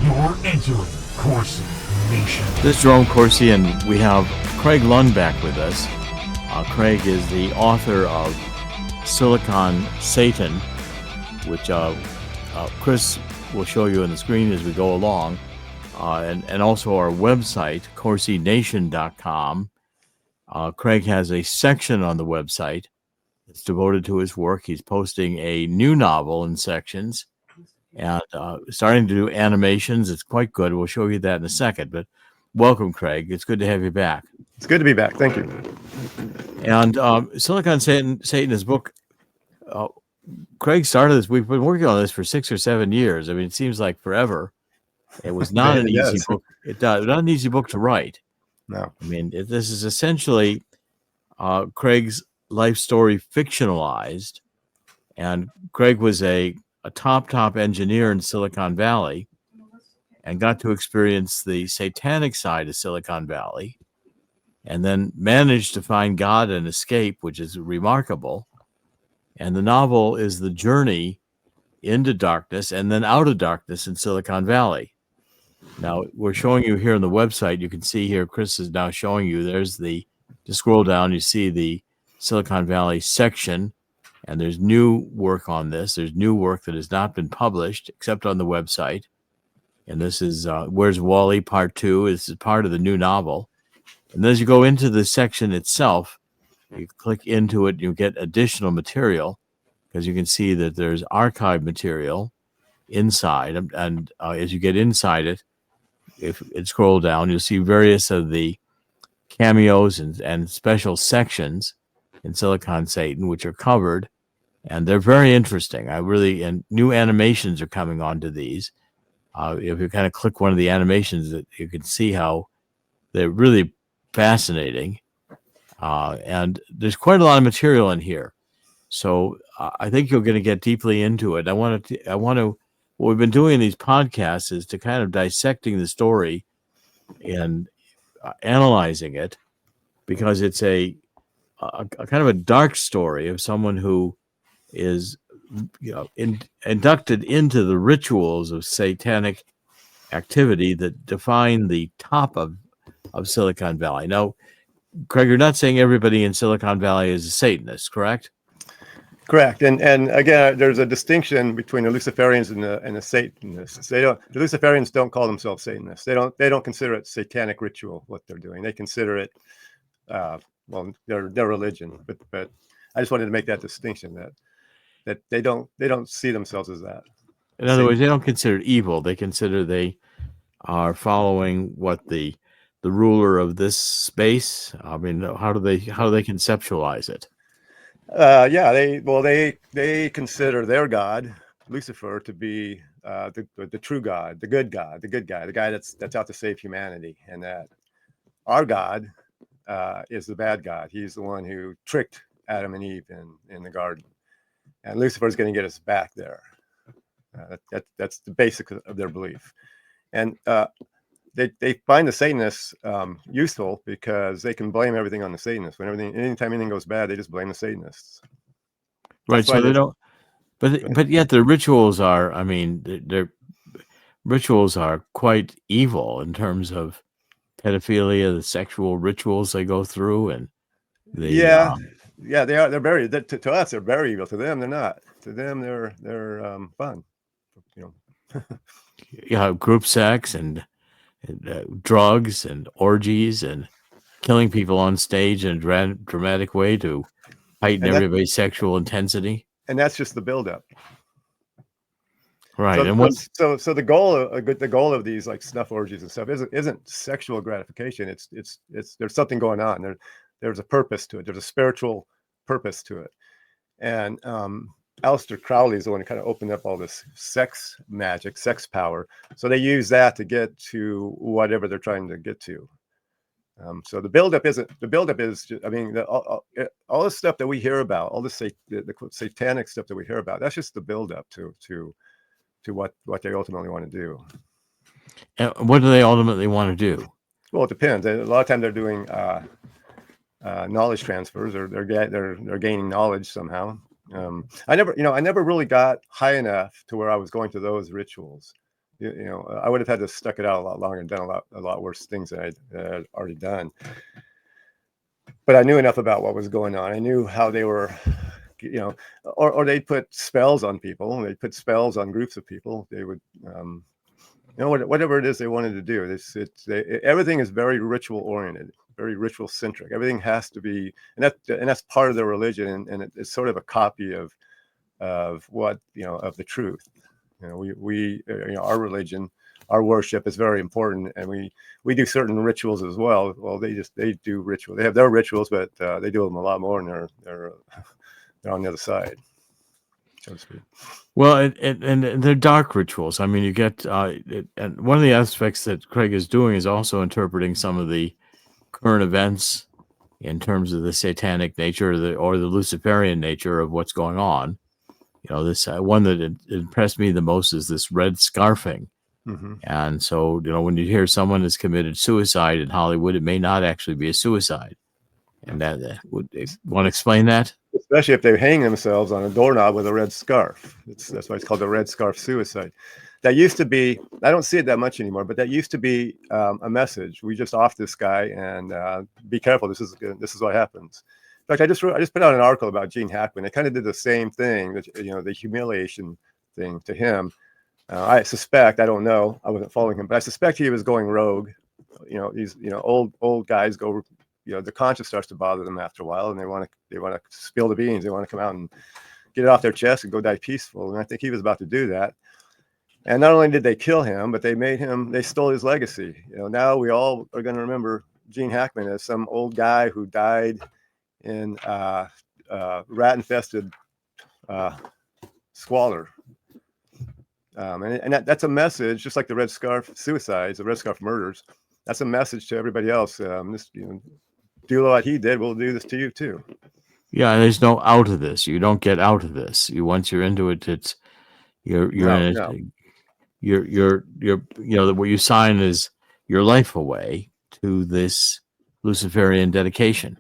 You're entering Corsi Nation. This is Jerome Corsi, and we have Cregg Lund back with us. Cregg is the author of Silicon Satan, which Chris will show you on the screen as we go along, and also our website, CorsiNation.com. Cregg has a section on the website that's devoted to his work. He's posting a new novel in sections and starting to do animations. It's quite good. We'll show you that in a second. But welcome, Cregg. It's good to have you back. It's good to be back. Thank you. And Silicon Satan, his book, Cregg started this. We've been working on this for 6 or 7 years. I mean, it seems like forever. It was not an easy book. Not an easy book to write. No. I mean, this is essentially Cregg's life story fictionalized. And Cregg was a top engineer in Silicon Valley and got to experience the satanic side of Silicon Valley, and then managed to find God and escape, which is remarkable. And the novel is the journey into darkness and then out of darkness in Silicon Valley. Now, we're showing you here on the website. You can see here, Chris is now showing you, there's to scroll down, you see the Silicon Valley section, and there's new work on this. There's new work that has not been published except on the website. And this is Where's Wally Part 2. This is part of the new novel. And as you go into the section itself, you click into it, you get additional material, because you can see that there's archive material inside. And as you get inside it, if it scroll down, you'll see various of the cameos and special sections in Silicon Satan, which are covered, and they're very interesting. And new animations are coming onto these. If you kind of click one of the animations, that you can see how they're really fascinating. And there's quite a lot of material in here. So I think you're going to get deeply into it. What we've been doing in these podcasts is to kind of dissecting the story and analyzing it, because it's a kind of a dark story of someone who is, inducted into the rituals of satanic activity that define the top of Silicon Valley. Now, Cregg, you're not saying everybody in Silicon Valley is a Satanist, correct? Correct. And again, there's a distinction between the Luciferians and the Satanists. The Luciferians don't call themselves Satanists. They don't consider it satanic ritual what they're doing. They consider it their religion. But I just wanted to make that distinction that they don't see themselves as that. In other words, they don't consider it evil. They consider they are following what the ruler of this space. I mean, how do they conceptualize it? They consider their God, Lucifer, to be the true God, the good guy, the guy that's out to save humanity, and that our God is the bad God. He's the one who tricked Adam and Eve in the garden, and Lucifer is going to get us back there. That's the basic of their belief, and they find the Satanists useful because they can blame everything on the Satanists. Anytime anything goes bad, they just blame the Satanists. Right. So they don't. But yet the rituals are. I mean, their rituals are quite evil in terms of pedophilia, the sexual rituals they go through, and they are. They're very. To us, they're very evil. To them, they're not. To them, they're fun. Group sex and drugs and orgies and killing people on stage in a dramatic way to heighten everybody's sexual intensity. And that's just the buildup, right? So the goal of these like snuff orgies and stuff isn't sexual gratification. It's there's something going on. There's a purpose to it. There's a spiritual purpose to it. And Aleister Crowley is the one who kind of opened up all this sex magic, sex power. So they use that to get to whatever they're trying to get to. So the buildup is, I mean, all the stuff that we hear about, all the satanic stuff that we hear about, that's just the buildup to what they ultimately want to do. And what do they ultimately want to do? Well, it depends. A lot of times they're doing knowledge transfers, or they're gaining knowledge somehow. I never really got high enough to where I was going to those rituals. I would have had to stuck it out a lot longer and done a lot worse things than I had already done. But I knew enough about what was going on. I knew how they were, or they'd put spells on people. They'd put spells on groups of people. They would, whatever it is they wanted to do. Everything is very ritual oriented, very ritual centric. Everything has to be, and that's part of their religion, and it's sort of a copy of what of the truth. We our religion, our worship is very important, and we do certain rituals as well. Well, they do ritual. They have their rituals, but they do them a lot more, and they're on the other side, so to speak. Well, and they're dark rituals. I mean, you get and one of the aspects that Cregg is doing is also interpreting some of the current events in terms of the satanic nature or the Luciferian nature of what's going on. This one that impressed me the most is this red scarfing. Mm-hmm. And so, when you hear someone has committed suicide in Hollywood, it may not actually be a suicide. And that would want to explain that? Especially if they hang themselves on a doorknob with a red scarf. That's why it's called the red scarf suicide. That used to be, I don't see it that much anymore, but that used to be a message. We just off this guy and be careful. This is what happens. In fact, I just put out an article about Gene Hackman. They kind of did the same thing, the humiliation thing to him. I suspect, I don't know, I wasn't following him, but I suspect he was going rogue. These old guys go, the conscience starts to bother them after a while, and they want to spill the beans. They want to come out and get it off their chest and go die peaceful. And I think he was about to do that. And not only did they kill him, but they stole his legacy. Now we all are going to remember Gene Hackman as some old guy who died in rat-infested squalor. And that's a message, just like the red scarf suicides, the red scarf murders. That's a message to everybody else. Do what he did, we'll do this to you too. Yeah, there's no out of this. You don't get out of this. Once you're into it, you're in it. No. You're what you sign is your life away to this Luciferian dedication.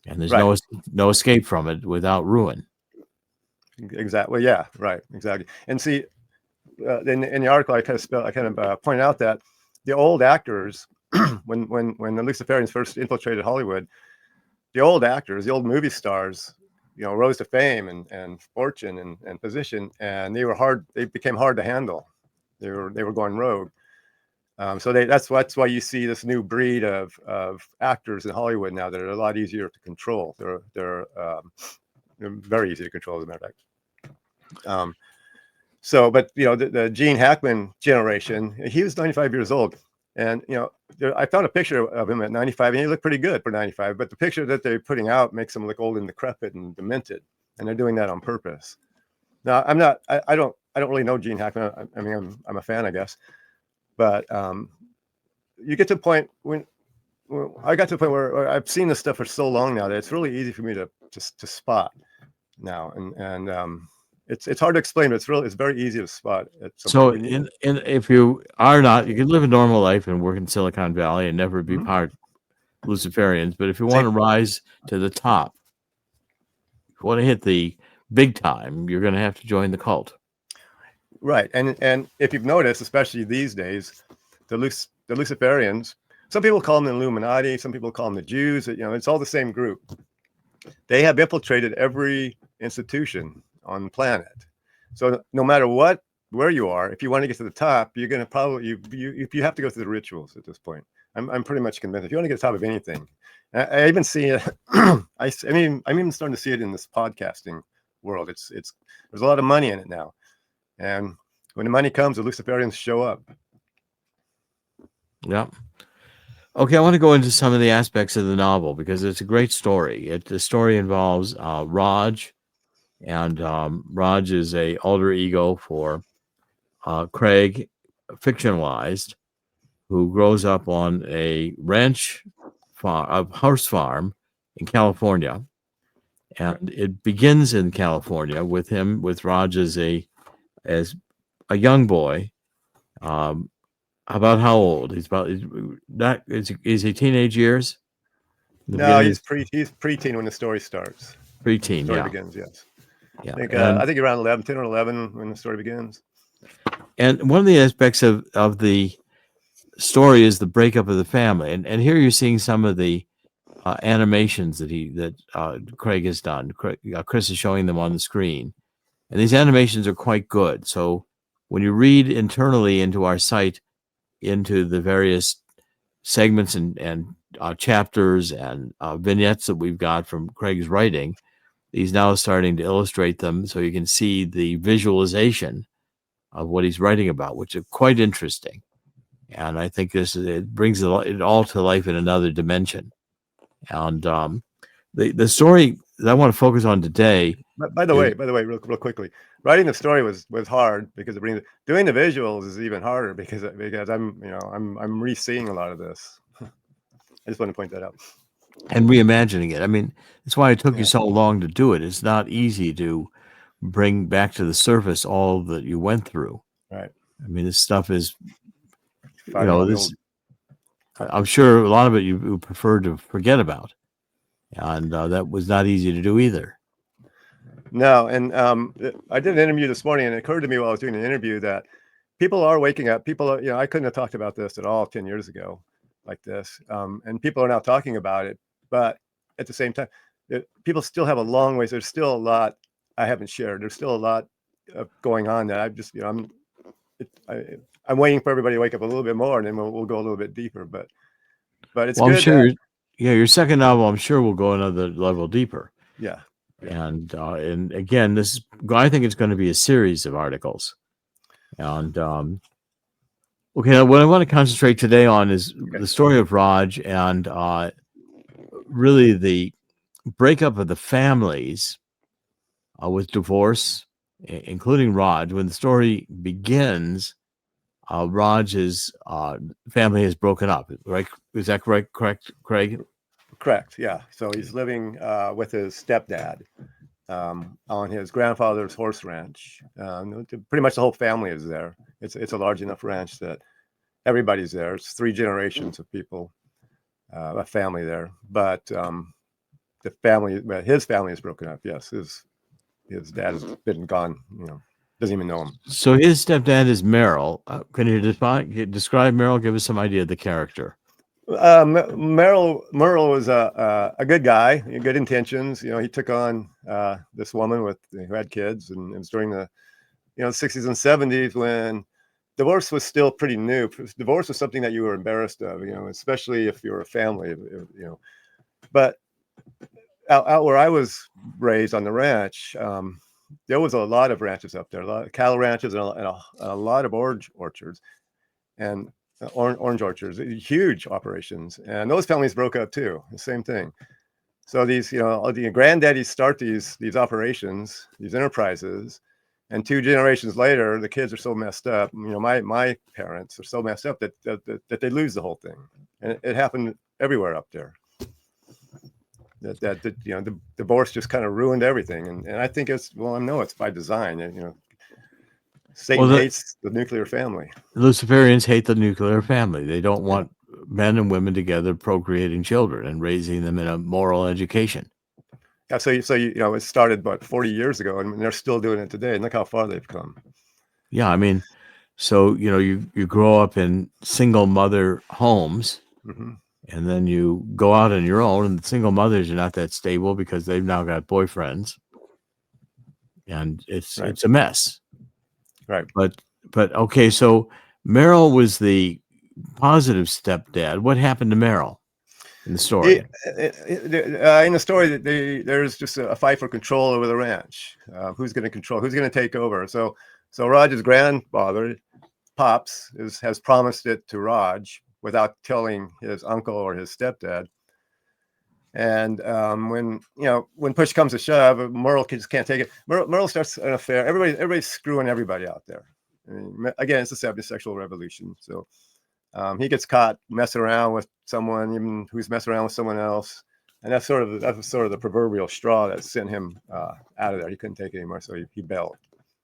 And there's no escape from it without ruin. Exactly. Yeah. Right. Exactly. And see, in the article, I kind of pointed out that the old actors, when the Luciferians first infiltrated Hollywood, the old actors, the old movie stars, rose to fame and fortune and position, and they became hard to handle. They were going rogue. So that's why you see this new breed of actors in Hollywood now that are a lot easier to control. They're very easy to control, as a matter of fact. But the Gene Hackman generation, he was 95 years old, and I found a picture of him at 95, and he looked pretty good for 95. But the picture that they're putting out makes him look old and decrepit and demented, and they're doing that on purpose. Now, I don't really know Gene Hackman. I mean, I'm a fan, I guess. But you get to the point when I got to the point where I've seen this stuff for so long now that it's really easy for me to spot now, and it's hard to explain, but it's very easy to spot. So, if you are not, you can live a normal life and work in Silicon Valley and never be part Luciferians. But if you want to rise to the top, if you want to hit the big time, you're going to have to join the cult. Right, and if you've noticed, especially these days, the Luciferians, some people call them the Illuminati, some people call them the Jews. It's all the same group. They have infiltrated every institution on the planet. So no matter where you are, if you want to get to the top, you're going to probably you have to go through the rituals at this point. I'm pretty much convinced. If you want to get to the top of anything, I even see it. I mean, I'm even starting to see it in this podcasting world. There's a lot of money in it now. And when the money comes, the Luciferians show up. Yeah. Okay, I want to go into some of the aspects of the novel because it's a great story. The story involves Raj, and Raj is a alter ego for Cregg, fictionalized, who grows up on a horse farm in California. And it begins in California with Raj as a young boy. About how old? He's he teenage years? No, he's preteen when the story starts. Preteen, Story begins, yes. Yeah. I think around 10 or 11 when the story begins. And one of the aspects of the story is the breakup of the family. And here you're seeing some of the animations that Cregg has done. Chris is showing them on the screen. And these animations are quite good. So when you read internally into our site, into the various segments and chapters and vignettes that we've got from Craig's writing, he's now starting to illustrate them so you can see the visualization of what he's writing about, which is quite interesting. And I think it brings it all to life in another dimension. And the story that I want to focus on today. By the way, real quickly, writing the story was hard because doing the visuals is even harder because I'm re-seeing a lot of this. I just want to point that out. And reimagining it. I mean, that's why it took you so long to do it. It's not easy to bring back to the surface all that you went through. Right. I mean, this stuff is, I'm sure a lot of it you prefer to forget about. And that was not easy to do either. No, and I did an interview this morning, and it occurred to me while I was doing an interview that people are waking up. People are, I couldn't have talked about this at all 10 years ago like this. And people are now talking about it. But at the same time, people still have a long ways. There's still a lot I haven't shared. There's still a lot going on that I've just, I'm waiting for everybody to wake up a little bit more, and then we'll go a little bit deeper. But it's good. I'm sure, your second novel, I'm sure, will go another level deeper. Yeah. And again, I think it's going to be a series of articles. And okay, what I want to concentrate today on is the story of Raj and really the breakup of the families with divorce, including Raj. When the story begins, Raj's family has broken up. Right? Is that correct, Cregg? Correct. Yeah. So he's living with his stepdad on his grandfather's horse ranch. Pretty much the whole family is there. It's a large enough ranch that everybody's there. It's 3 generations of people, a family there. But his family is broken up. Yes, his dad has been gone. Doesn't even know him. So his stepdad is Merrill. Can you describe Merrill? Give us some idea of the character. Merrill was a good guy, good intentions. He took on this woman who had kids, and it was during the 60s and 70s when divorce was still pretty new. Divorce was something that you were embarrassed of, especially if you were a family, But out where I was raised on the ranch, there was a lot of ranches up there, a lot of cattle ranches and a lot of orange orchards. And orange orchards, huge operations, and those families broke up too. The same thing. So these, the granddaddies start these operations, these enterprises, and 2 generations later, the kids are so messed up. My parents are so messed up that they lose the whole thing, and it happened everywhere up there. That the divorce just kind of ruined everything, and I think it's by design. Satan hates the nuclear family. Luciferians hate the nuclear family. They don't want men and women together procreating children and raising them in a moral education. Yeah, so it started about 40 years ago, and they're still doing it today. And look how far they've come. Yeah, I mean, so you grow up in single mother homes, and then you go out on your own, and the single mothers are not that stable because they've now got boyfriends, and it's a mess. Right. But okay, so Merrill was the positive stepdad. What happened to Merrill in the story? In the story, there's just a fight for control over the ranch. Who's going to control? Who's going to take over? So Raj's grandfather, Pops, has promised it to Raj without telling his uncle or his stepdad. And when push comes to shove, Merle just can't take it. Merle starts an affair. Everybody's screwing everybody out there. I mean, again, it's a sexual revolution. So he gets caught messing around with someone, even who's messing around with someone else, and that's sort of the proverbial straw that sent him out of there. He couldn't take it anymore, so he bailed.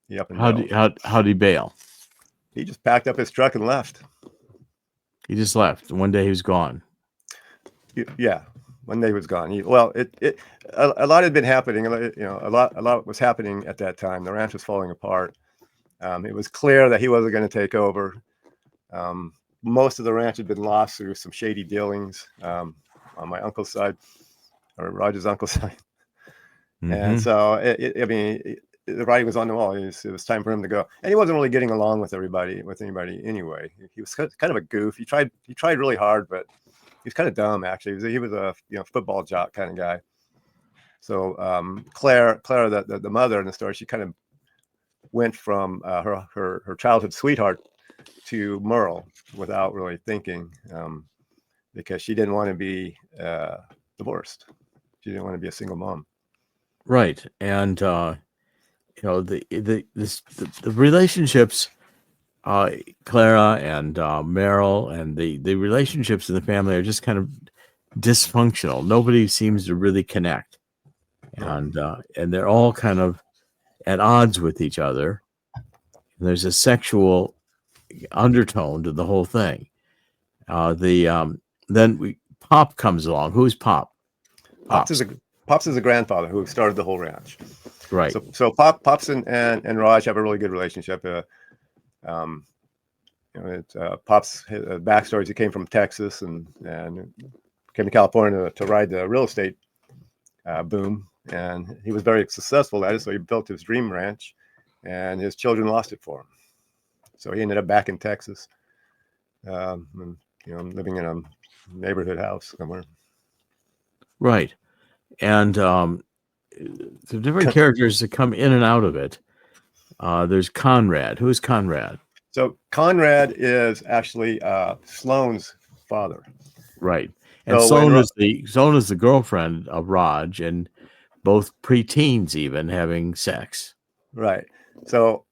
He up and bailed. How'd he bail? He just packed up his truck and left. He just left. One day he was gone. Yeah. One day he was gone. A lot had been happening. A lot was happening at that time. The ranch was falling apart, It was clear that he wasn't going to take over. Most of the ranch had been lost through some shady dealings on my uncle's side, or Roger's uncle's side. And so, the writing was on the wall. It was time for him to go, and he wasn't really getting along with anybody anyway. He was kind of a goof. He tried really hard, but he was kind of dumb. Actually, he was a football jock kind of guy. So Clara, the mother in the story, she kind of went from her childhood sweetheart to Merle without really thinking, because she didn't want to be divorced. She didn't want to be a single mom. Right. And the relationships, Clara and Meryl, and the relationships in the family are just kind of dysfunctional. Nobody seems to really connect, and they're all kind of at odds with each other. There's a sexual undertone to the whole thing. Then Pop comes along. Who's Pop? Pops is a grandfather who started the whole ranch. Right. So Pops and Raj have a really good relationship. Pop's backstory is he came from Texas and came to California to ride the real estate boom, and he was very successful at it. So he built his dream ranch, and his children lost it for him. So he ended up back in Texas, and, living in a neighborhood house somewhere. Right. And the different characters that come in and out of it. There's Conrad. Who is Conrad? So Conrad is actually Sloane's father. Right. And so Sloane is the girlfriend of Raj, and both preteens even having sex. Right. So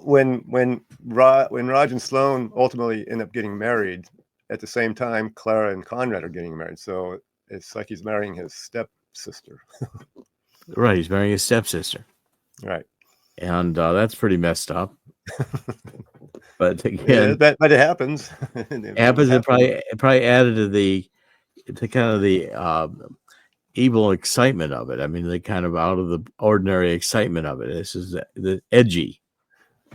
when Raj and Sloane ultimately end up getting married, at the same time, Clara and Conrad are getting married. So it's like he's marrying his stepsister. Right. He's marrying his stepsister. Right. And that's pretty messed up. But again, but it happens. It probably added to kind of the evil excitement of it. I mean, they kind of out of the ordinary excitement of it. This is the edgy.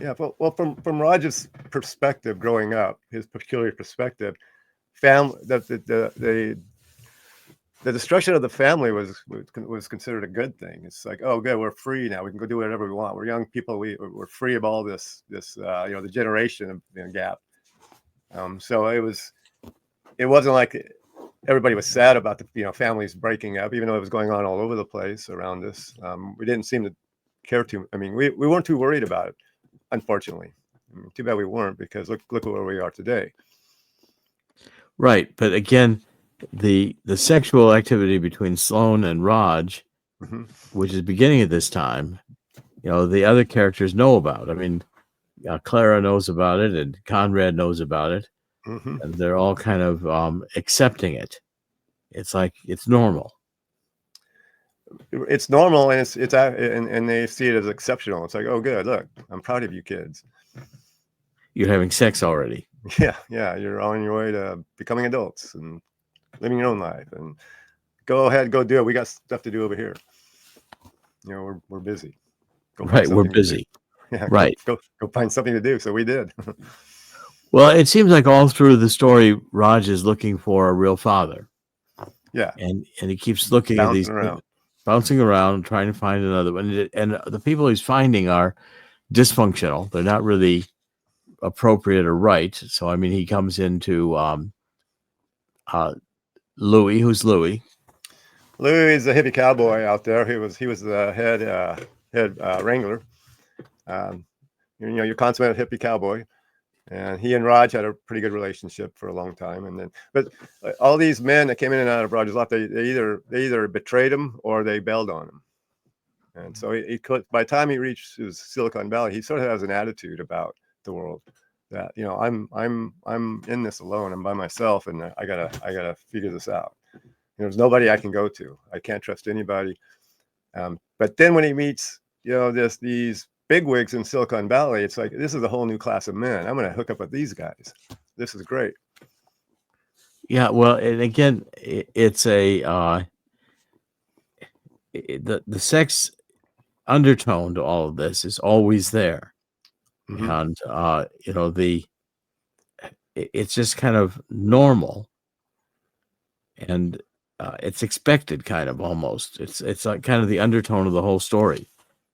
Yeah, well, from Raj's perspective, growing up, his peculiar perspective, the destruction of the family was considered a good thing. It's like, oh, good, we're free now. We can go do whatever we want. We're young people. We're free of all this the generation gap. So it wasn't like everybody was sad about the families breaking up, even though it was going on all over the place around us. We didn't seem to care too. I mean, we weren't too worried about it, unfortunately. Too bad we weren't, because look where we are today. Right, but again, the sexual activity between Sloane and Raj, which is beginning at this time, the other characters know about. I mean, Clara knows about it, and Conrad knows about it, and they're all kind of accepting it. It's like it's normal. It's normal, and and they see it as exceptional. It's like, oh, good, look, I'm proud of you kids. You're having sex already. Yeah, you're on your way to becoming adults and living your own life, and go ahead, go do it. We got stuff to do over here. We're busy. Right, we're busy. Yeah, right. Go find something to do. So we did. Well, it seems like all through the story, Raj is looking for a real father. Yeah, and he keeps looking at these, bouncing around, trying to find another one. And the people he's finding are dysfunctional. They're not really appropriate or right. So, I mean, he comes into Louis. Who's Louis? Louis is a hippie cowboy out there. He was the head wrangler. Your consummate hippie cowboy, and he and Raj had a pretty good relationship for a long time. But all these men that came in and out of Raj's life, they either betrayed him or they bailed on him. And so he could, by the time he reached Silicon Valley, he sort of has an attitude about the world that I'm in this alone. I'm by myself, and I gotta figure this out. There's nobody I can go to. I can't trust anybody. But then when he meets these bigwigs in Silicon Valley, it's like, this is a whole new class of men. I'm going to hook up with these guys. This is great. Yeah, well, and again, it's the sex undertone to all of this is always there. Mhm. and it's just kind of normal, and it's expected, kind of, almost. It's like kind of the undertone of the whole story.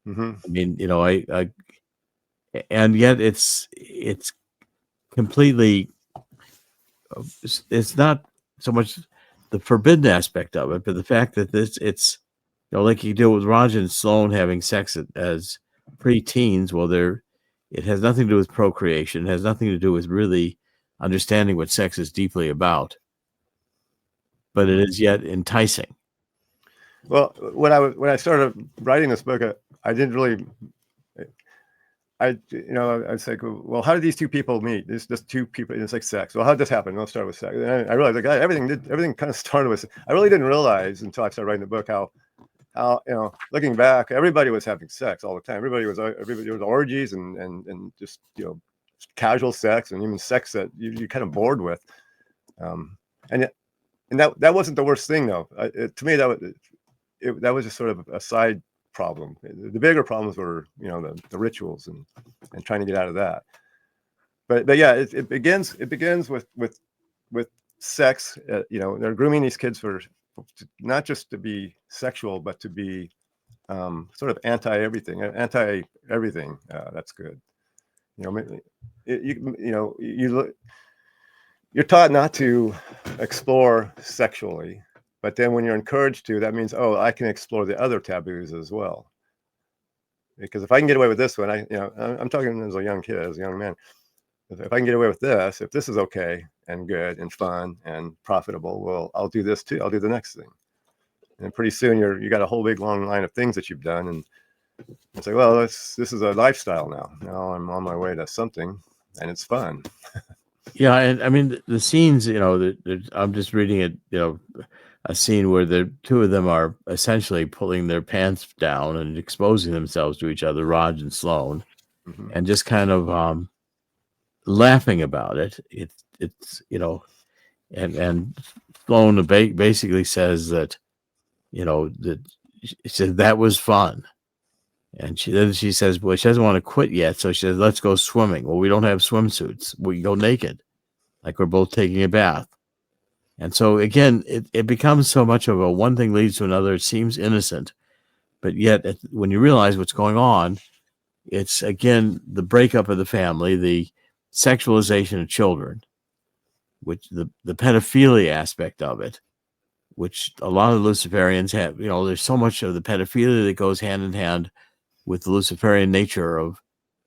Mhm. I mean, and yet it's completely. It's not so much the forbidden aspect of it, but the fact that it's like you deal with Roger and Sloane having sex as pre-teens. Well, it has nothing to do with procreation. It has nothing to do with really understanding what sex is deeply about, but it is yet enticing. Well, when I started writing this book, I didn't really. I was like, well, how did these two people meet? There's just two people. It's like sex. Well, how did this happen? Let's start with sex. And I realized, like, everything kind of started with. I really didn't realize until I started writing the book how looking back, everybody was having sex all the time. Everybody there was orgies and just casual sex, and even sex that you're kind of bored with. And that wasn't the worst thing, though. To me, that was just sort of a side problem. The bigger problems were the rituals and trying to get out of that. But yeah, it begins with sex. They're grooming these kids for not just to be sexual, but to be sort of anti everything. That's good. You're taught not to explore sexually, but then when you're encouraged to, that means, oh, I can explore the other taboos as well. Because if I can get away with this one, I'm talking as a young kid, as a young man. If I can get away with this, if this is okay and good and fun and profitable, well, I'll do this too. I'll do the next thing. And pretty soon you got a whole big long line of things that you've done, and it's like, well, this is a lifestyle now. Now I'm on my way to something, and it's fun. Yeah, and I mean the scenes. I'm just reading it. A scene where the two of them are essentially pulling their pants down and exposing themselves to each other, Raj and Sloane, Mhm. and just kind of laughing about it. It's and Sloane basically says that that she said that was fun, and she says, well, she doesn't want to quit yet, so she says, let's go swimming. Well, we don't have swimsuits. We go naked, like we're both taking a bath. And so again, it becomes so much of a one thing leads to another. It seems innocent, but yet when you realize what's going on, it's again the breakup of the family, the sexualization of children, which the pedophilia aspect of it, which a lot of Luciferians have. There's so much of the pedophilia that goes hand in hand with the Luciferian nature of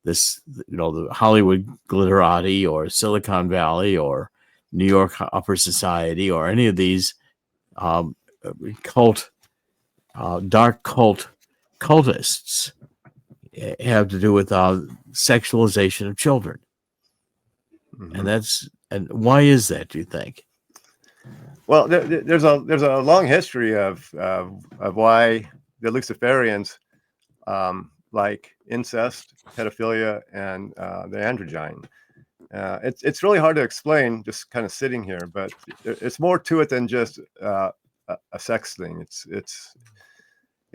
this, the Hollywood glitterati or Silicon Valley or New York upper society or any of these dark cultists have to do with sexualization of children. Mhm. And why is that, do you think? Well, there's a long history of why the Luciferians like incest, pedophilia, and the androgyne. It's really hard to explain just kind of sitting here, but it's more to it than just a sex thing. It's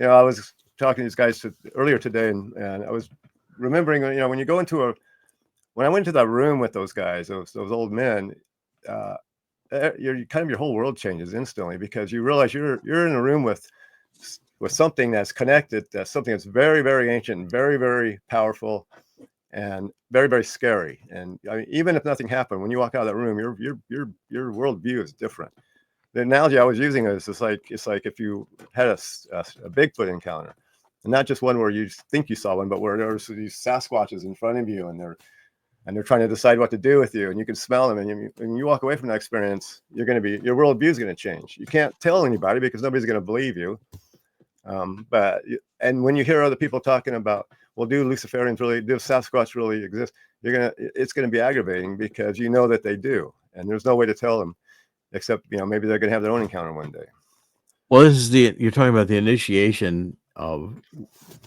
I was talking to these guys earlier today, and I was remembering when you go into when I went to that room with those guys, those old men. Your whole world changes instantly, because you realize you're in a room with something that's connected, that's something that's very, very ancient, and very, very powerful, and very, very scary. And I mean, even if nothing happened, when you walk out of that room, your worldview is different. The analogy I was using is it's like if you had a Bigfoot encounter, and not just one where you think you saw one, but where there's these Sasquatches in front of you, and they're trying to decide what to do with you, and you can smell them, and when you walk away from that experience, your worldview is going to change. You can't tell anybody because nobody's going to believe you. And when you hear other people talking about, well, do Sasquatch really exist? It's going to be aggravating, because you know that they do, and there's no way to tell them except maybe they're going to have their own encounter one day. Well, you're talking about the initiation of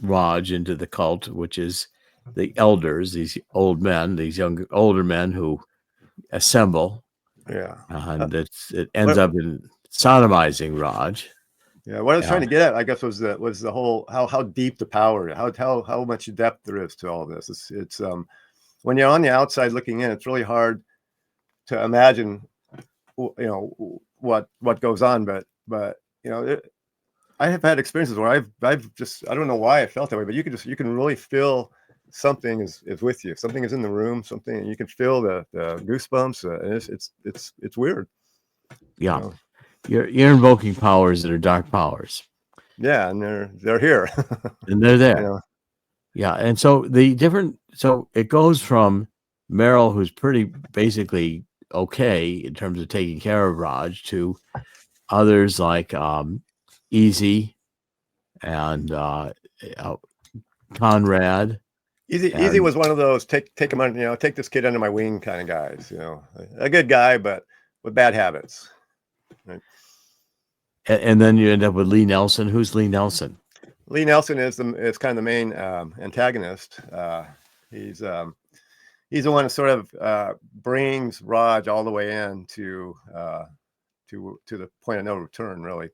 Raj into the cult, which is the elders, these old men, these older men who assemble. Yeah. And it ends up in sodomizing Raj. Yeah, what I was trying to get at, I guess, was the whole how deep the power, how much depth there is to all this. It's when you're on the outside looking in, it's really hard to imagine, what goes on. But I have had experiences where I've just, I don't know why I felt that way, but you can really feel something is with you. Something is in the room. Something you can feel the goosebumps. And it's weird. Yeah, you're invoking powers that are dark powers. Yeah, and they're here, and they're there. Yeah, and so so it goes from Meryl, who's pretty basically okay in terms of taking care of Raj, to others like Easy and Conrad. Easy was one of those take him on, take this kid under my wing kind of guys. A good guy, but with bad habits. Right? And then you end up with Lee Nelson. Who's Lee Nelson? Lee Nelson is kind of the main antagonist. He's the one that sort of brings Raj all the way in to the point of no return. Really,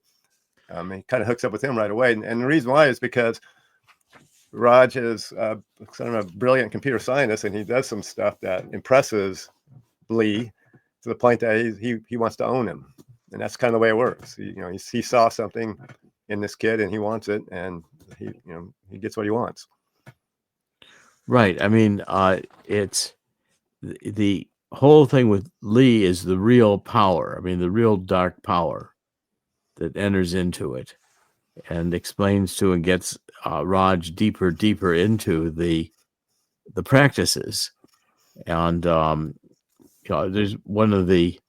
he kind of hooks up with him right away, and the reason why is because Raj is sort of a brilliant computer scientist, and he does some stuff that impresses Lee to the point that he wants to own him, and that's kind of the way it works. He saw something in this kid, and he wants it, and he gets what he wants. Right. I mean, it's the whole thing with Lee is the real power. I mean, the real dark power that enters into it and explains to and gets Raj deeper into the practices. And there's one of the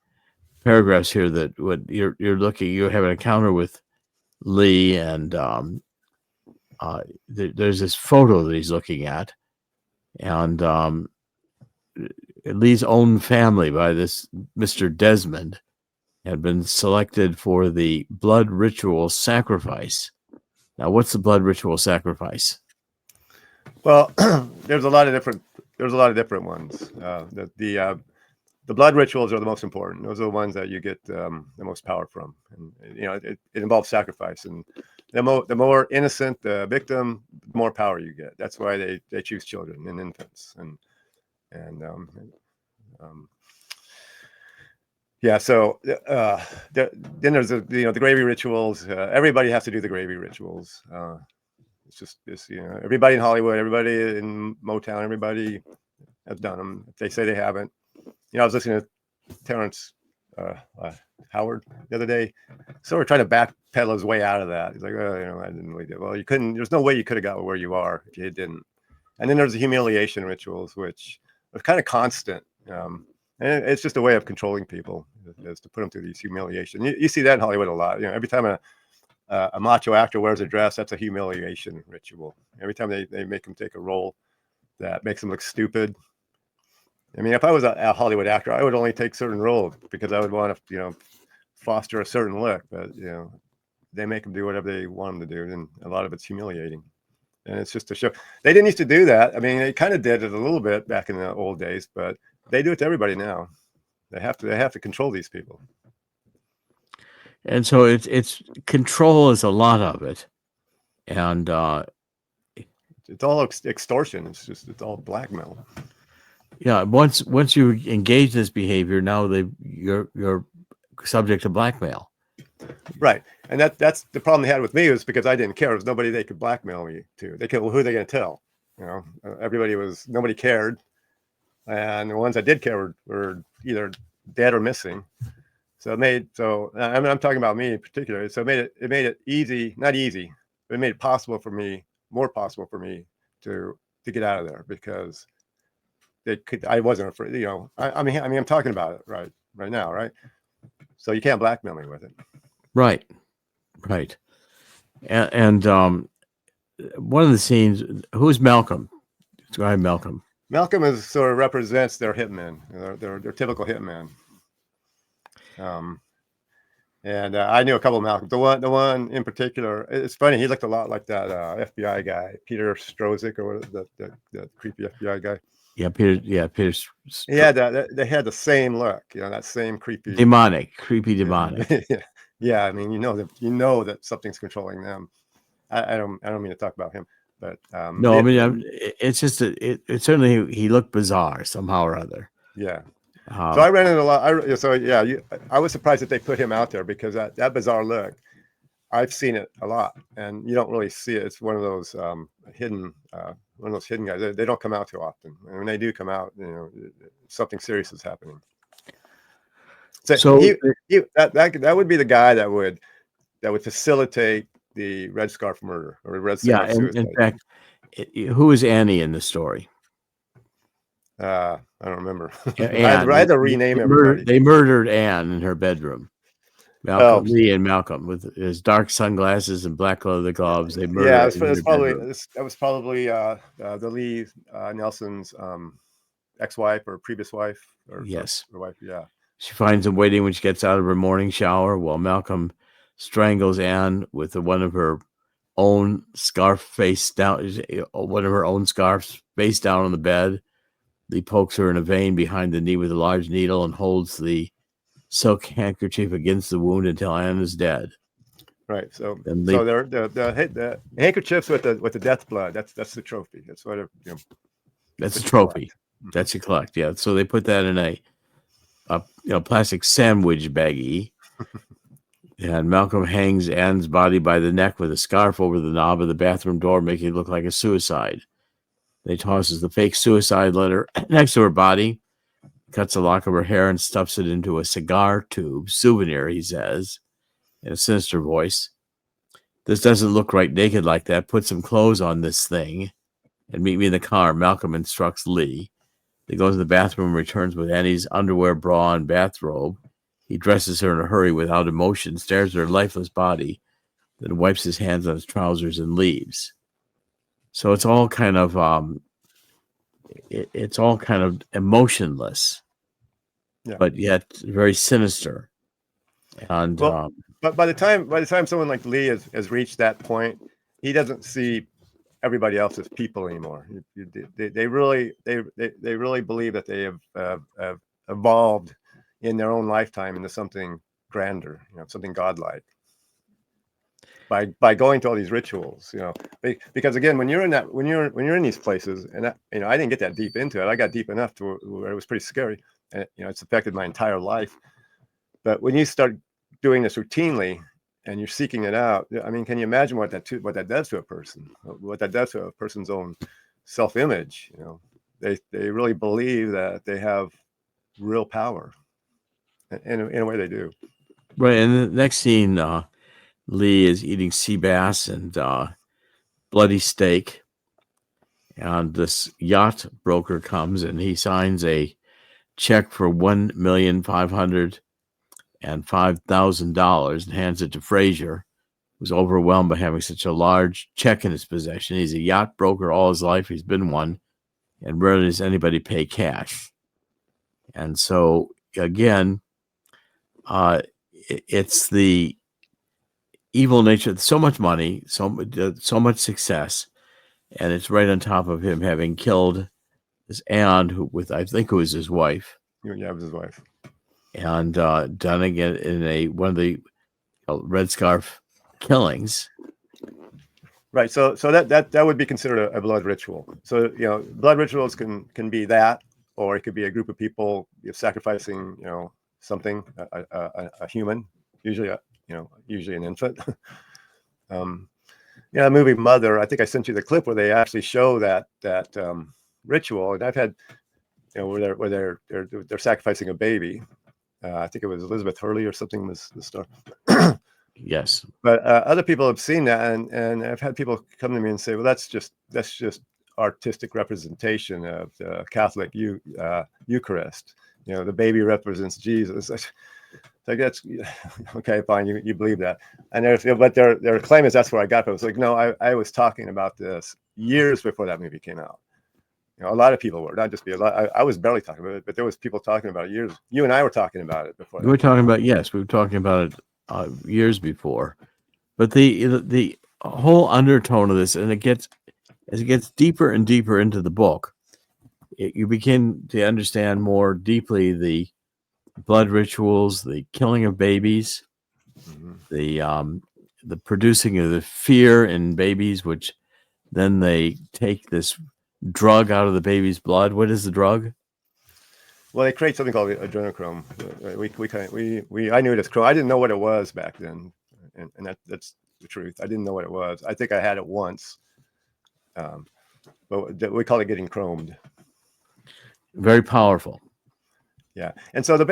paragraphs here that what you have an encounter with Lee, and there's this photo that he's looking at, and Lee's own family by this Mr. Desmond had been selected for the blood ritual sacrifice. Now, what's the blood ritual sacrifice? Well, there's a lot of different ones. The blood rituals are the most important. Those are the ones that you get the most power from, and it involves sacrifice. And the more innocent the victim, the more power you get. That's why they choose children and infants. Yeah. So then there's the gravy rituals. Everybody has to do the gravy rituals. It's just this, everybody in Hollywood, everybody in Motown, everybody has done them. If they say they haven't, I was listening to Terrence Howard the other day. So we're trying to backpedal his way out of that. He's like, I didn't really do it. Well, you couldn't. There's no way you could have got where you are if you didn't. And then there's the humiliation rituals, which are kind of constant. And it's just a way of controlling people, is to put them through these humiliation. You see that in Hollywood a lot. Every time a macho actor wears a dress, that's a humiliation ritual. Every time they make him take a role that makes him look stupid. I mean, if I was a Hollywood actor, I would only take certain roles because I would want to, foster a certain look. But they make them do whatever they want them to do, and a lot of it's humiliating. And it's just a show. They didn't used to do that. I mean, they kind of did it a little bit back in the old days, but they do it to everybody now. They have to control these people. And so it's control is a lot of it, and it's all extortion. It's all blackmail. Yeah, once you engage this behavior, now you're subject to blackmail. Right, and that's the problem they had with me, was because I didn't care. There was nobody they could blackmail me to. Who are they going to tell? Nobody cared, and the ones that did care were either dead or missing. So I'm talking about me in particular. So it made it easy, not easy, but it made it more possible for me to get out of there, because I wasn't afraid. I mean, I'm talking about it right now, right? So you can't blackmail me with it. Right. And one of the scenes, who's Malcolm? Describe Malcolm. Malcolm sort of represents their hitman, their typical hitman. And I knew a couple of Malcolms. The one in particular, it's funny. He looked a lot like that FBI guy, Peter Strozik, or the creepy FBI guy. Yeah, Peter. He had they had the same look, that same creepy, creepy demonic. Yeah. I mean, that something's controlling them. I don't mean to talk about him, But No, I mean, it's just it certainly he looked bizarre somehow or other. yeah. So I ran into a lot. I was surprised that they put him out there because that bizarre look, I've seen it a lot, and you don't really see it. It's one of those hidden guys. They don't come out too often, and when they do come out, something serious is happening. So that would be the guy that would facilitate the Red Scarf murder or Red Scarf suicide. In fact, who is Annie in the story? I don't remember. Anne, I had to rename everybody. They murdered Anne in her bedroom. Malcolm Lee and Malcolm with his dark sunglasses and black leather gloves. They murdered. Yeah, that was probably the Lee Nelson's ex-wife or previous wife. Yes, or wife. Yeah. She finds him waiting when she gets out of her morning shower while Malcolm strangles Anne with one of her own scarves face down on the bed. He pokes her in a vein behind the knee with a large needle and holds the silk handkerchief against the wound until Anne is dead. Right. So they're the handkerchiefs with the death blood. That's the trophy. That's what that's the trophy. That's you collect. Yeah. So they put that in a plastic sandwich baggie. And Malcolm hangs Anne's body by the neck with a scarf over the knob of the bathroom door, making it look like a suicide. They tosses the fake suicide letter next to her body, cuts a lock of her hair and stuffs it into a cigar tube. Souvenir, he says, in a sinister voice. This doesn't look right naked like that. Put some clothes on this thing and meet me in the car. Malcolm instructs Lee. He goes to the bathroom and returns with Annie's underwear, bra, and bathrobe. He dresses her in a hurry without emotion, stares at her lifeless body, then wipes his hands on his trousers and leaves. So it's all kind of emotionless, but yet very sinister. And but by the time someone like Lee has reached that point, he doesn't see everybody else as people anymore. They really believe that they have evolved in their own lifetime into something grander, something godlike. By going to all these rituals, because again, when you're in these places, and I didn't get that deep into it. I got deep enough to where it was pretty scary, and it's affected my entire life. But when you start doing this routinely and you're seeking it out, I mean, can you imagine what that does to a person? What that does to a person's own self-image? They really believe that they have real power, in a way they do. Right, and the next scene. Lee is eating sea bass and bloody steak. And this yacht broker comes and he signs a check for $1,505,000 and hands it to Frazier, who's overwhelmed by having such a large check in his possession. He's a yacht broker all his life. He's been one, and rarely does anybody pay cash. And so, again, it's the evil nature, so much money, so much success, and it's right on top of him having killed this Anne, who was his wife. Yeah, it was his wife, and done again in one of the Red Scarf killings. Right. So that would be considered a blood ritual. So blood rituals can be that, or it could be a group of people sacrificing something, a human, usually an infant. The movie Mother, I think I sent you the clip where they actually show that ritual, and I've had where they're sacrificing a baby. I think it was Elizabeth Hurley or something was the star. Yes, but other people have seen that, and I've had people come to me and say, well, that's just artistic representation of the Catholic Eucharist. The baby represents Jesus. Like, that's okay, fine. You believe that, and but their claim is that's where I got it. It's like, no, I was talking about this years before that movie came out. A lot of people were, not just me. I was barely talking about it, but there was people talking about it years. You and I were talking about it before. We were talking about it years before, but the whole undertone of this, and as it gets deeper and deeper into the book, you begin to understand more deeply the blood rituals, the killing of babies, the producing of the fear in babies, which then they take this drug out of the baby's blood. What is the drug? Well, they create something called adrenochrome. I knew it as chrome. I didn't know what it was back then, and that's the truth. I didn't know what it was. I think I had it once, but we call it getting chromed. Very powerful. Yeah, and so the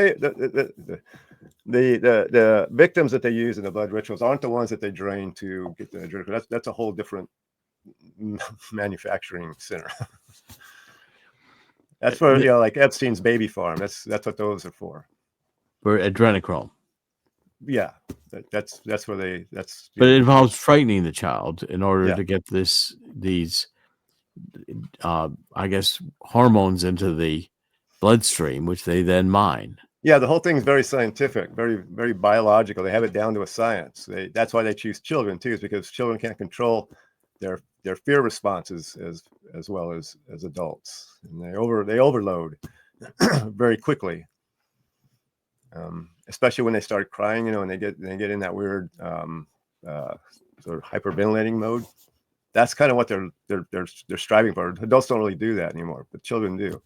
victims that they use in the blood rituals aren't the ones that they drain to get the adrenochrome. That's a whole different manufacturing center. That's for like Epstein's baby farm. That's what those are for. For adrenochrome. Yeah, that's where they. But it involves frightening the child in order Yeah. to get these, I guess, hormones into the bloodstream, which they then mine. Yeah, the whole thing is very scientific, very very biological. They have it down to a science. That's why they choose children too, is because children can't control their fear responses as well as adults, and they overload very quickly. Especially when they start crying, and they get in that weird sort of hyperventilating mode. That's kind of what they're striving for. Adults don't really do that anymore, but children do.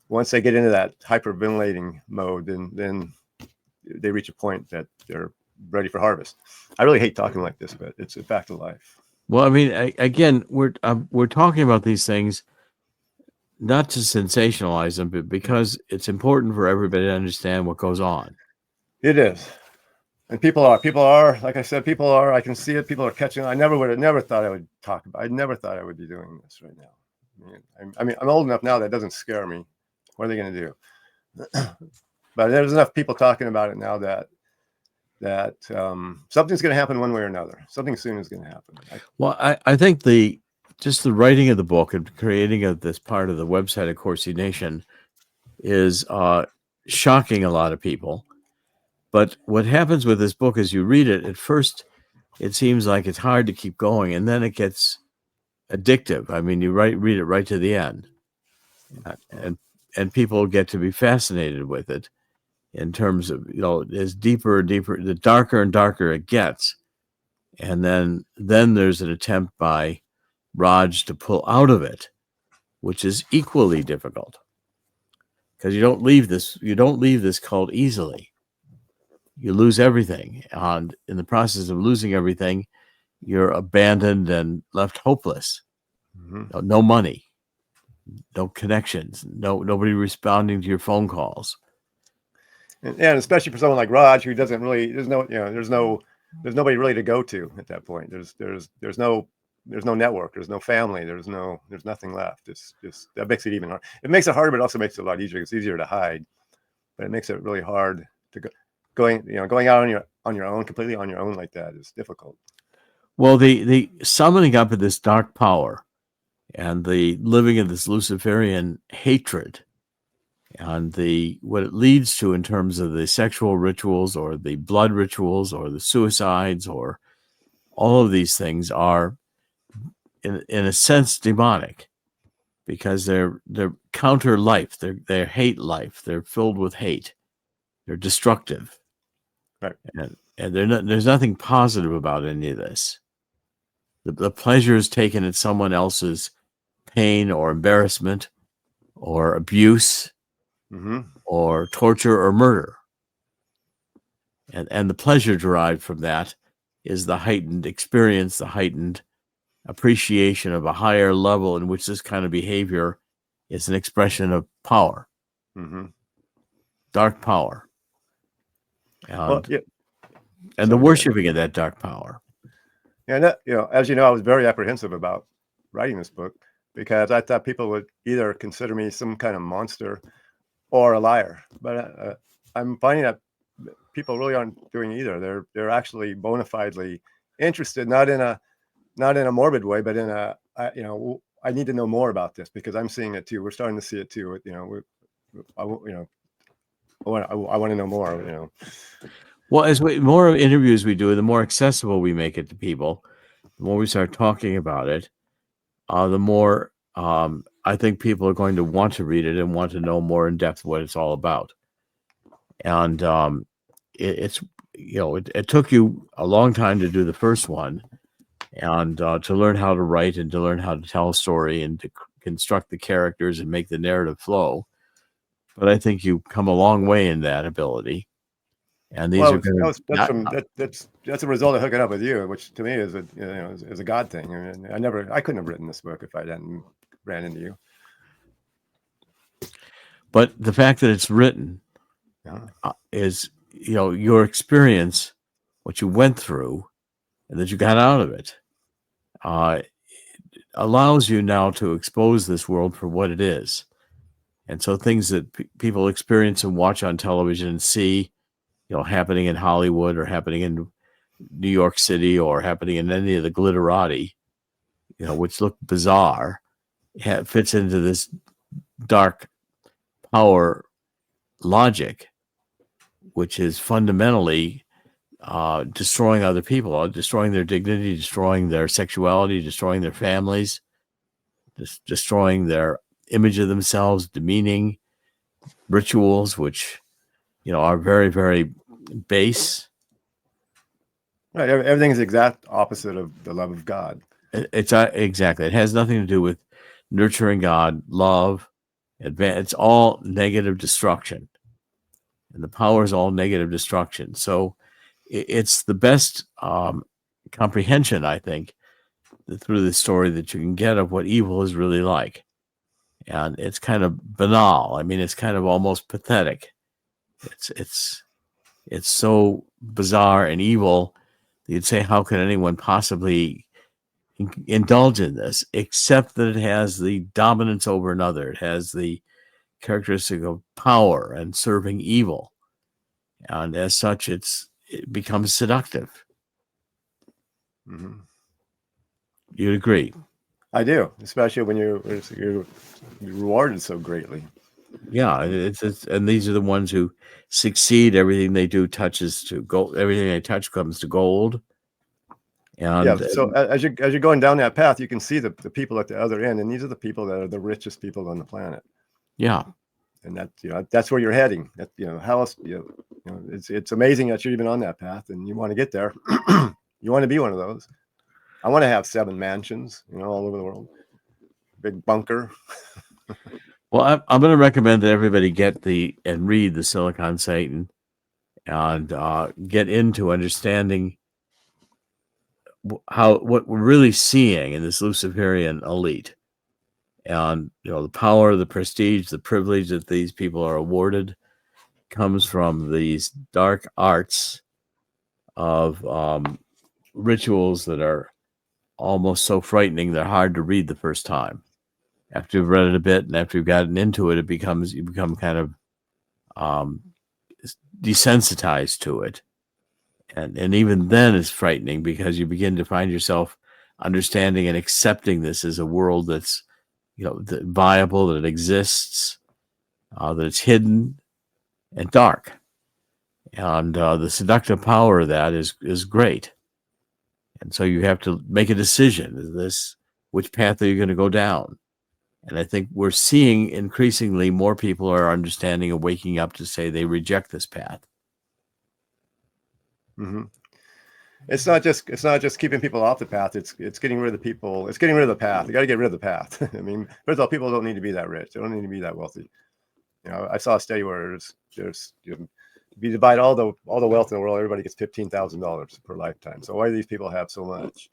Once they get into that hyperventilating mode, then they reach a point that they're ready for harvest. I really hate talking like this, but it's a fact of life. Well, I mean, again, we're talking about these things not to sensationalize them, but because it's important for everybody to understand what goes on. It is, and people are, like I said, I can see it. People are catching on. I never thought I would talk about. I never thought I would be doing this right now. I mean, I'm old enough now that doesn't scare me. What are they going to do? But there's enough people talking about it now that something's going to happen one way or another. Something soon is going to happen. Well, I think just the writing of the book and creating of this part of the website of Corsi Nation is shocking a lot of people. But what happens with this book is you read it, at first it seems like it's hard to keep going, and then it gets addictive. I mean, you read it right to the end. And people get to be fascinated with it in terms of, as deeper and deeper, the darker and darker it gets. And then there's an attempt by Raj to pull out of it, which is equally difficult, because you don't leave this cult easily. You lose everything, and in the process of losing everything, you're abandoned and left hopeless. Mm-hmm. No money, no connections, nobody responding to your phone calls. And especially for someone like Raj, who doesn't really, there's nobody really to go to at that point. There's no network, there's no family, there's nothing left. It's just, that makes it even hard. It makes it harder, but it also makes it a lot easier. It's easier to hide, but it makes it really hard to going out on your own, completely on your own like that is difficult. Well, the summoning up of this dark power and the living of this Luciferian hatred and what it leads to in terms of the sexual rituals or the blood rituals or the suicides, or all of these things are in a sense demonic, because they're counter life. They hate life. They're filled with hate. They're destructive. Right. And there's nothing positive about any of this. The pleasure is taken at someone else's pain or embarrassment or abuse, mm-hmm. or torture or murder. And the pleasure derived from that is the heightened experience, the heightened appreciation of a higher level in which this kind of behavior is an expression of power, mm-hmm. dark power. And the worshiping of that dark power. And as you know, I was very apprehensive about writing this book, because I thought people would either consider me some kind of monster or a liar. But I'm finding that people really aren't doing either. They're actually bona fidely interested, not in a morbid way, but in I need to know more about this, because I'm seeing it too. We're starting to see it too. I want to know more. Well, as more interviews we do, the more accessible we make it to people, the more we start talking about it, the more I think people are going to want to read it and want to know more in depth what it's all about. And it took you a long time to do the first one, and to learn how to write and to learn how to tell a story and to construct the characters and make the narrative flow. But I think you've come a long way in that ability. And these are going that's a result of hooking up with you, which to me is a God thing. And I couldn't have written this book if I hadn't ran into you. But the fact that it's written is, your experience, what you went through, and that you got out of it, allows you now to expose this world for what it is. And so things that people experience and watch on television and see, happening in Hollywood or happening in New York City or happening in any of the glitterati, which look bizarre, fits into this dark power logic, which is fundamentally destroying other people, destroying their dignity, destroying their sexuality, destroying their families, destroying their image of themselves, demeaning rituals, which are very, very base. Right, everything is the exact opposite of the love of God. It's exactly. It has nothing to do with nurturing God, love, it's all negative destruction, and the power is all negative destruction. So it's the best comprehension, I think, through this story that you can get of what evil is really like. And it's kind of banal. I mean, it's kind of almost pathetic. It's so bizarre and evil that you'd say, how can anyone possibly indulge in this, except that it has the dominance over another. It has the characteristic of power and serving evil. And as such, it becomes seductive. Mm-hmm. You'd agree? I do, especially when you're rewarded so greatly. Yeah, and these are the ones who succeed. Everything they do touches to gold. Everything they touch comes to gold. And so as you're going down that path, you can see the people at the other end, and these are the people that are the richest people on the planet. Yeah, and that's where you're heading. That how else it's amazing that you're even on that path, and you want to get there. You want to be one of those. I want to have 7 mansions, all over the world, big bunker. Well, I'm going to recommend that everybody get and read the Silicon Satan, and get into understanding what we're really seeing in this Luciferian elite, and the power, the prestige, the privilege that these people are awarded comes from these dark arts of rituals that are almost so frightening they're hard to read the first time. After you've read it a bit and after you've gotten into it, you become kind of desensitized to it. And even then it's frightening, because you begin to find yourself understanding and accepting this as a world that's viable, that it exists, that it's hidden and dark. And the seductive power of that is great. And so you have to make a decision. Which path are you going to go down? And I think we're seeing increasingly more people are understanding and waking up to say they reject this path. Mm-hmm. It's not just keeping people off the path. It's getting rid of the people. It's getting rid of the path. You got to get rid of the path. I mean, first of all, people don't need to be that rich. They don't need to be that wealthy. I saw a study where if you divide all the wealth in the world, everybody gets $15,000 per lifetime. So why do these people have so much?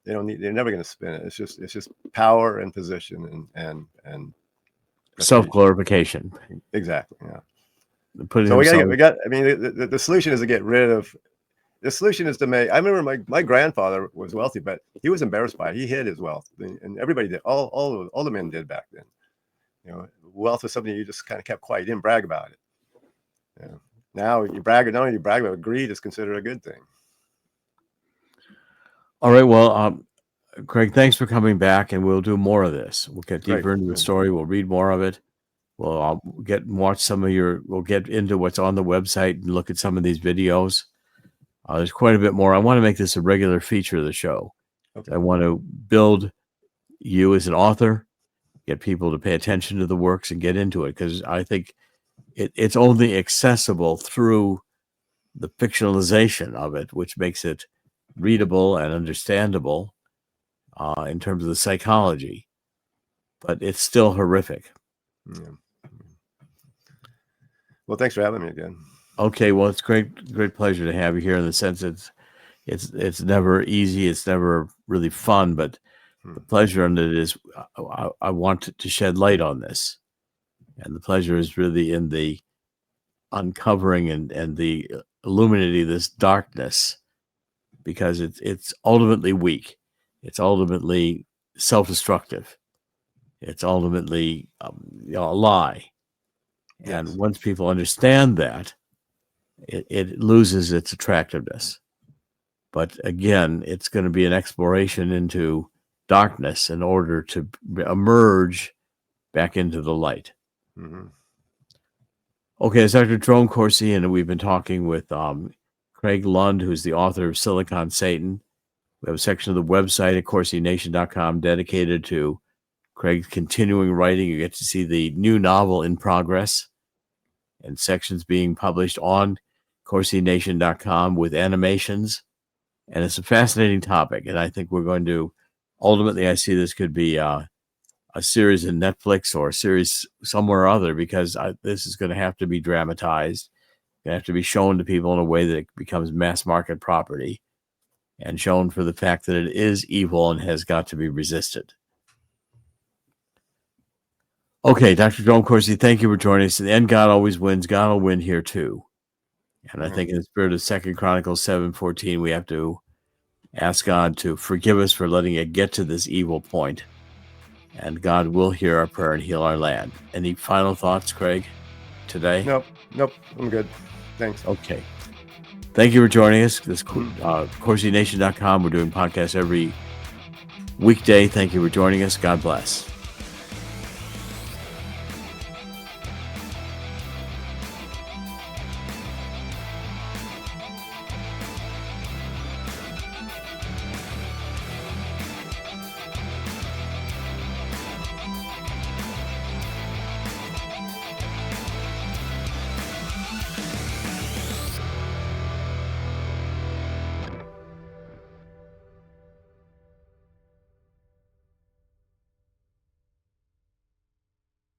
They're never going to spend it. It's just power and position and self-glorification. Exactly. Yeah. So we got. I mean, the solution is to get rid of. The solution is to make. I remember my grandfather was wealthy, but he was embarrassed by it. He hid his wealth, and everybody did. All the men did back then. Wealth was something you just kind of kept quiet. You didn't brag about it. Now you brag. Not only you brag about it, greed is considered a good thing. All right. Well, Cregg, thanks for coming back, and we'll do more of this. We'll get deeper into the story. We'll read more of it. We'll watch some of we'll get into what's on the website and look at some of these videos. There's quite a bit more. I want to make this a regular feature of the show. Okay. I want to build you as an author, get people to pay attention to the works and get into it, because I think it's only accessible through the fictionalization of it, which makes it readable and understandable in terms of the psychology, but it's still horrific. Yeah. Well, thanks for having me again. Okay, well, it's great pleasure to have you here. In the sense, it's never easy, it's never really fun, but the pleasure in it is I want to shed light on this, and the pleasure is really in the uncovering and the illuminating this darkness, because it's ultimately weak, it's ultimately self-destructive, it's ultimately a lie. And Yes. once people understand that, it loses its attractiveness. But again, it's going to be an exploration into darkness in order to emerge back into the light. Mm-hmm. Okay, it's Dr. Jerome Corsi, and we've been talking with Cregg Lund, who's the author of Silicon Satan. We have a section of the website at CorsiNation.com dedicated to Cregg's continuing writing. You get to see the new novel in progress and sections being published on CorsiNation.com with animations. And it's a fascinating topic. And I think we're going to, ultimately, I see this could be a series in Netflix or a series somewhere or other, because this is going to have to be dramatized. Going to have to be shown to people in a way that it becomes mass market property, and shown for the fact that it is evil and has got to be resisted. Okay, Dr. Jerome Corsi, thank you for joining us. In the end, God always wins. God will win here too. And I think in the spirit of 2 Chronicles 7:14, we have to ask God to forgive us for letting it get to this evil point. And God will hear our prayer and heal our land. Any final thoughts, Cregg, today? Nope. I'm good. Thanks. Okay. Thank you for joining us. This CorsiNation.com. We're doing podcasts every weekday. Thank you for joining us. God bless.